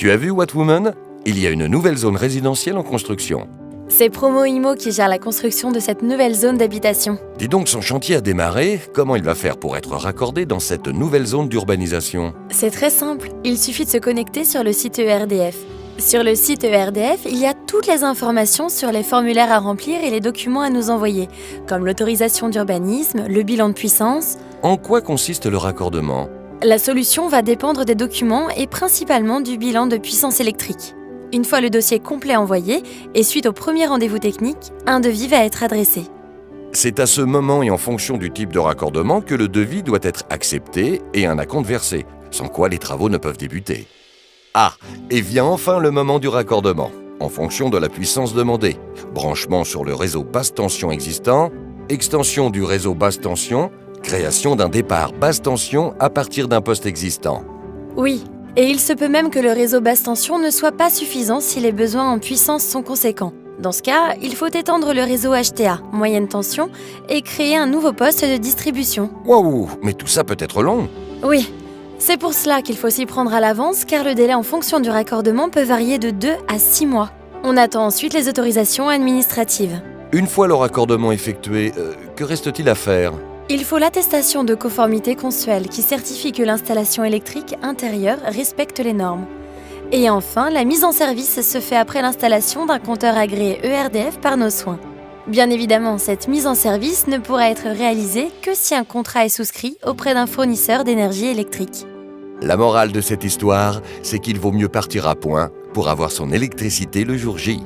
Tu as vu Watwoman? Il y a une nouvelle zone résidentielle en construction. C'est Promo Imo qui gère la construction de cette nouvelle zone d'habitation. Dis donc, son chantier a démarré. Comment il va faire pour être raccordé dans cette nouvelle zone d'urbanisation? C'est très simple, il suffit de se connecter sur le site ERDF. Sur le site ERDF, il y a toutes les informations sur les formulaires à remplir et les documents à nous envoyer, comme l'autorisation d'urbanisme, le bilan de puissance. En quoi consiste le raccordement? La solution va dépendre des documents et principalement du bilan de puissance électrique. Une fois le dossier complet envoyé, et suite au premier rendez-vous technique, un devis va être adressé. C'est à ce moment et en fonction du type de raccordement que le devis doit être accepté et un acompte versé, sans quoi les travaux ne peuvent débuter. Ah, et vient enfin le moment du raccordement, en fonction de la puissance demandée. Branchement sur le réseau basse tension existant, extension du réseau basse tension, création d'un départ basse tension à partir d'un poste existant. Oui, et il se peut même que le réseau basse tension ne soit pas suffisant si les besoins en puissance sont conséquents. Dans ce cas, il faut étendre le réseau HTA, moyenne tension, et créer un nouveau poste de distribution. Waouh, mais tout ça peut être long. Oui, c'est pour cela qu'il faut s'y prendre à l'avance, car le délai en fonction du raccordement peut varier de 2 à 6 mois. On attend ensuite les autorisations administratives. Une fois le raccordement effectué, que reste-t-il à faire? Il faut l'attestation de conformité consuelle qui certifie que l'installation électrique intérieure respecte les normes. Et enfin, la mise en service se fait après l'installation d'un compteur agréé ERDF par nos soins. Bien évidemment, cette mise en service ne pourra être réalisée que si un contrat est souscrit auprès d'un fournisseur d'énergie électrique. La morale de cette histoire, c'est qu'il vaut mieux partir à point pour avoir son électricité le jour J.